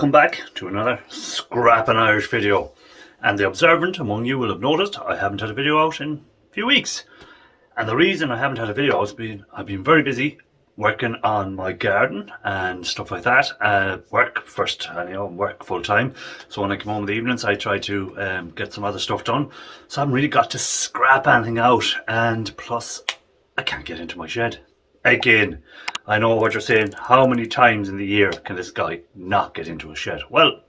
Welcome back to another Scrappin' Irish video. And the observant among you will have noticed I haven't had a video out in a few weeks. And the reason I haven't had a video has been I've been very busy working on my garden and stuff like that. Work first, work full time. So when I come home in the evenings, I try to get some other stuff done. So I haven't really got to scrap anything out. And plus, I can't get into my shed. Again, I know what you're saying. How many times in the year can this guy not get into a shed? Well,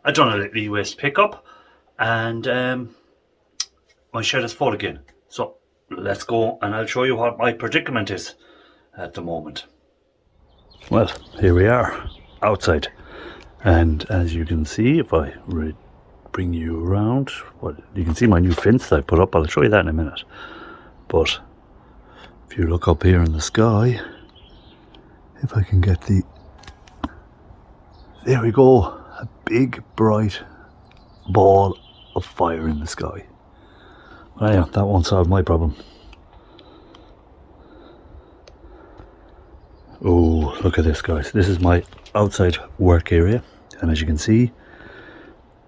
I've done a little e-waste pickup and my shed is full again. So let's go and I'll show you what my predicament is at the moment. Well, here we are outside, and as you can see, if I bring you around, well, you can see my new fence that I put up. I'll show you that in a minute. But if you look up here in the sky, if I can get there we go, a big bright ball of fire in the sky. Well, yeah, that won't solve my problem. Oh, look at this, guys. This is my outside work area, and as you can see,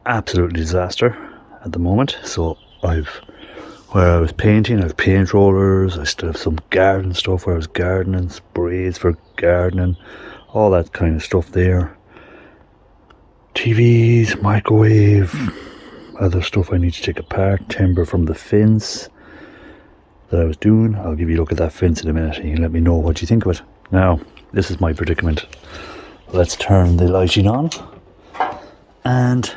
absolute disaster at the moment. So where I was painting, I have paint rollers, I still have some garden stuff where I was gardening, sprays for gardening, all that kind of stuff there. TVs, microwave, other stuff I need to take apart, timber from the fence that I was doing. I'll give you a look at that fence in a minute and you can let me know what you think of it. Now, this is my predicament. Let's turn the lighting on, and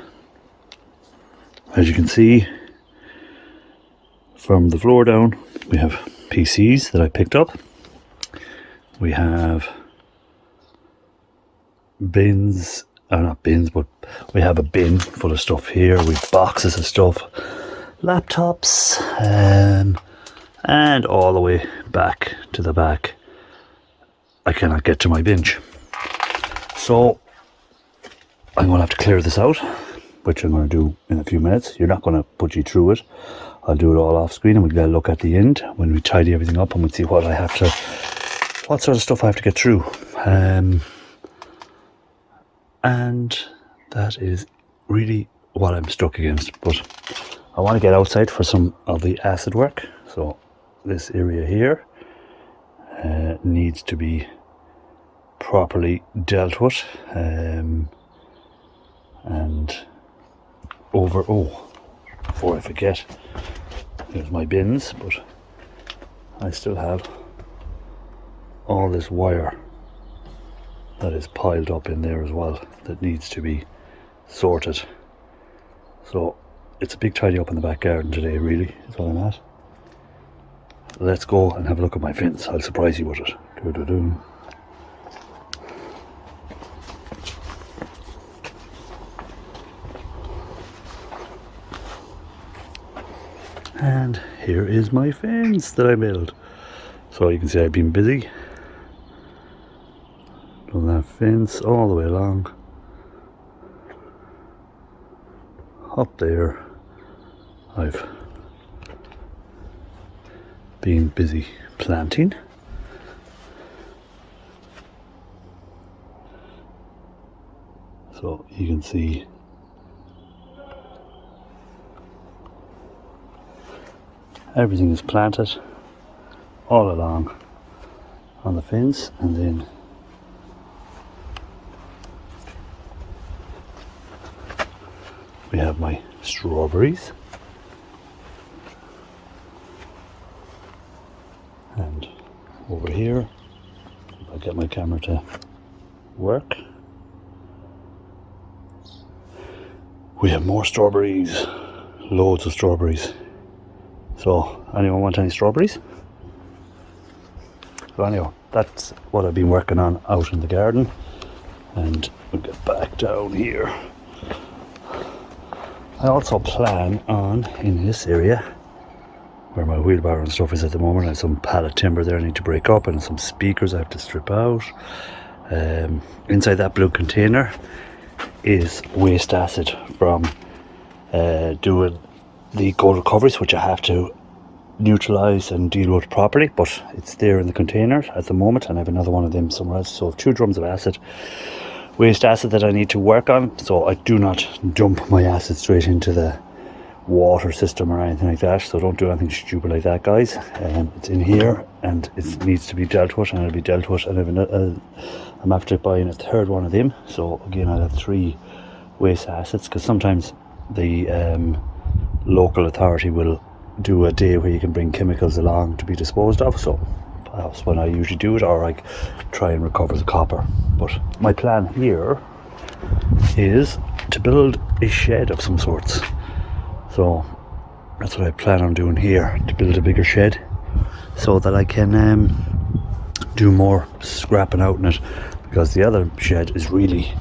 as you can see, from the floor down, we have PCs that I picked up. We have bins, not bins, but we have a bin full of stuff here. We've boxes of stuff, laptops, and all the way back to the back, I cannot get to my bench. So I'm going to have to clear this out, which I'm going to do in a few minutes. You're not going to put you through it. I'll do it all off screen, and we'll get a look at the end when we tidy everything up, and we'll see what sort of stuff I have to get through. And that is really what I'm stuck against. But I want to get outside for some of the acid work. So this area here needs to be properly dealt with. Before I forget, here's my bins, but I still have all this wire that is piled up in there as well that needs to be sorted. So it's a big tidy up in the back garden today, really, is what I'm at. Let's go and have a look at my fence. I'll surprise you with it. And here is my fence that I built. So you can see I've been busy. Done that fence all the way along. Up there, I've been busy planting. So you can see everything is planted all along on the fence, and then we have my strawberries, and over here, if I get my camera to work, we have more strawberries, loads of strawberries. So, anyone want any strawberries? So anyway, that's what I've been working on out in the garden. And we'll get back down here. I also plan on, in this area, where my wheelbarrow and stuff is at the moment, I have some pallet timber there I need to break up, and some speakers I have to strip out. Inside that blue container is waste acid from doing the gold recoveries, which I have to neutralise and deal with properly, but it's there in the container at the moment, and I have another one of them somewhere else. So I have 2 drums of acid, waste acid that I need to work on, so I do not dump my acid straight into the water system or anything like that, so don't do anything stupid like that, guys. It's in here and it needs to be dealt with, and it'll be dealt with, and I'm after buying a third one of them, so again I'll have 3 waste acids, because sometimes the local authority will do a day where you can bring chemicals along to be disposed of, so that's when I usually do it, or I try and recover the copper. But my plan here is to build a shed of some sorts, so that's what I plan on doing here, to build a bigger shed so that I can do more scrapping out in it, because the other shed is really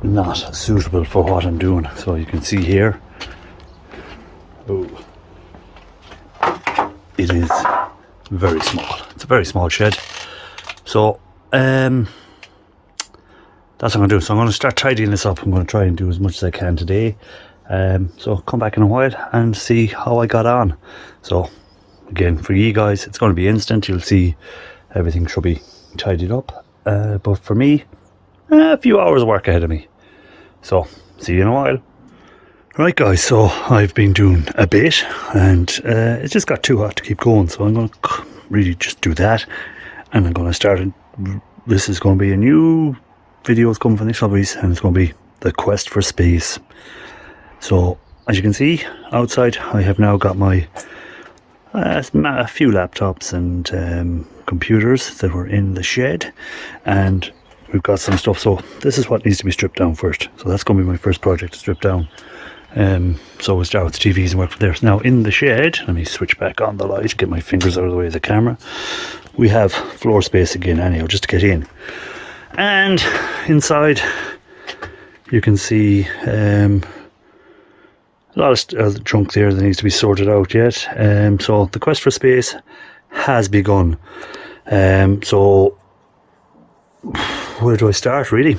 not suitable for what I'm doing. So you can see here, it is very small. It's a very small shed, so that's what I'm going to do. So I'm going to start tidying this up. I'm going to try and do as much as I can today, so come back in a while and see how I got on. So again, for you guys it's going to be instant. You'll see everything should be tidied up, but for me, a few hours of work ahead of me. So see you in a while. Right guys, so I've been doing a bit, and it just got too hot to keep going, so I'm going to really just do that, and I'm going to start this is going to be a new video. It's coming from the Shrubberies, and it's going to be the quest for space. So as you can see outside, I have now got my a few laptops and computers that were in the shed, and we've got some stuff. So this is what needs to be stripped down first, so that's going to be my first project to strip down. So we'll start with the TVs and work from there. So now in the shed, let me switch back on the light, get my fingers out of the way of the camera. We have floor space again anyhow, just to get in. And inside you can see a lot of junk there that needs to be sorted out yet. So the quest for space has begun. So where do I start, really,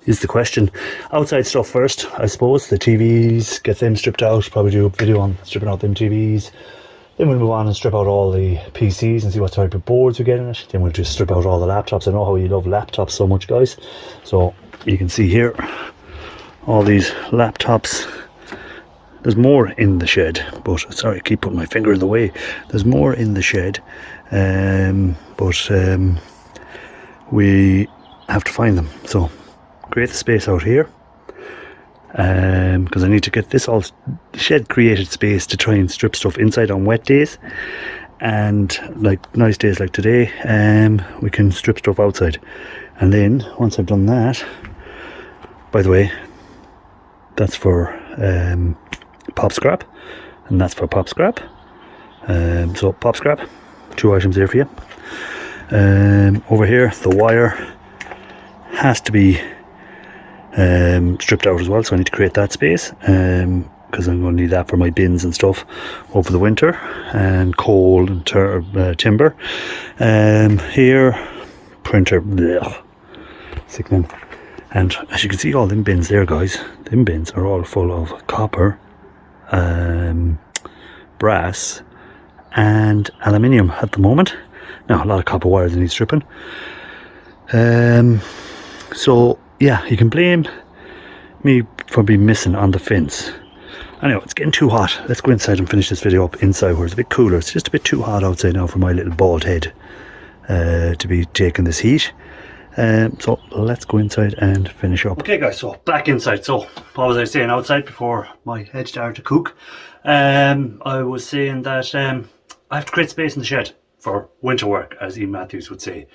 is the question. Outside stuff first, I suppose. The TVs, get them stripped out, probably do a video on stripping out them TVs. Then we'll move on and strip out all the PCs and see what type of boards we get in it. Then we'll just strip out all the laptops. I know how you love laptops so much, guys. So you can see here all these laptops. There's more in the shed, but sorry, I keep putting my finger in the way. There's more in the shed, but we have to find them. So create the space out here, because I need to get this all shed created space to try and strip stuff inside on wet days, and like nice days like today, we can strip stuff outside. And then once I've done that, by the way, that's for pop scrap, and that's for pop scrap. So pop scrap, 2 items there for you. Over here the wire has to be stripped out as well, so I need to create that space, because I'm going to need that for my bins and stuff over the winter, and coal and timber. Here, printer, blech, sickening. And as you can see, all them bins there, guys, them bins are all full of copper, brass and aluminium at the moment. Now a lot of copper wires that need stripping. So yeah, you can blame me for being missing on the fence. Anyway, it's getting too hot. Let's go inside and finish this video up inside where it's a bit cooler. It's just a bit too hot outside now for my little bald head to be taking this heat. So let's go inside and finish up. Okay guys, so back inside. So what was I saying outside before my head started to cook? I was saying that I have to create space in the shed for winter work, as Ian Matthews would say.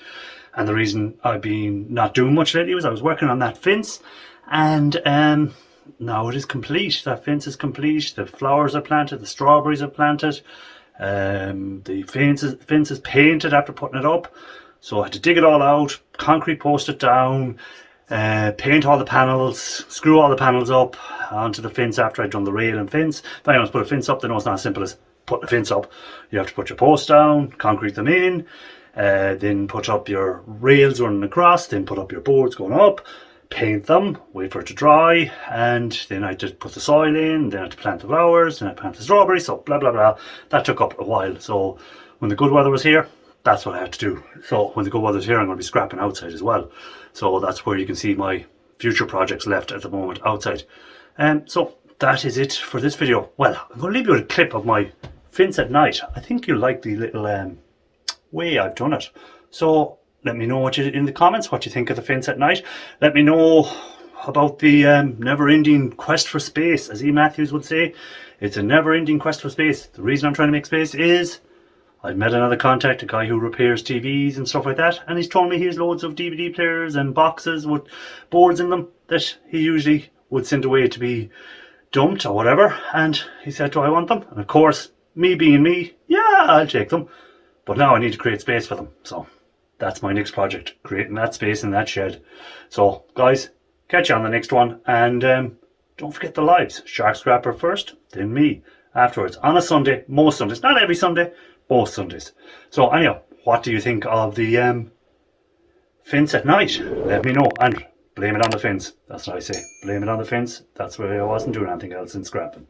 And the reason I've been not doing much lately was I was working on that fence, and now it is complete. That fence is complete. The flowers are planted, the strawberries are planted, the fence is painted after putting it up. So I had to dig it all out, concrete post it down, paint all the panels, screw all the panels up onto the fence after I'd done the rail and fence. If anyone's put a fence up, they know it's not as simple as putting a fence up. You have to put your posts down, concrete them in, then put up your rails running across, then put up your boards going up, paint them, wait for it to dry, and then I just put the soil in, then I had to plant the flowers, then I plant the strawberries, so blah blah blah. That took up a while. So when the good weather was here, that's what I have to do. So when the good weather's here, I'm going to be scrapping outside as well. So that's where you can see my future projects left at the moment, outside. So that is it for this video. Well, I'm going to leave you with a clip of my fence at night. I think you'll like the little way I've done it. So let me know in the comments what you think of the fence at night. Let me know about the never-ending quest for space, as E. Matthews would say. It's a never-ending quest for space. The reason I'm trying to make space is I've met another contact, a guy who repairs TVs and stuff like that, and he's told me he has loads of DVD players and boxes with boards in them that he usually would send away to be dumped or whatever. And he said, do I want them? And of course, me being me, yeah, I'll take them. But now I need to create space for them. So that's my next project, creating that space in that shed. So guys, catch you on the next one, and don't forget the lives. Shark Scrapper first, then me afterwards, on a Sunday, most Sundays, not every Sunday, most Sundays. So anyhow, what do you think of the fence at night? Let me know, and blame it on the fence. That's what I say, blame it on the fence. That's why I wasn't doing anything else in scrapping.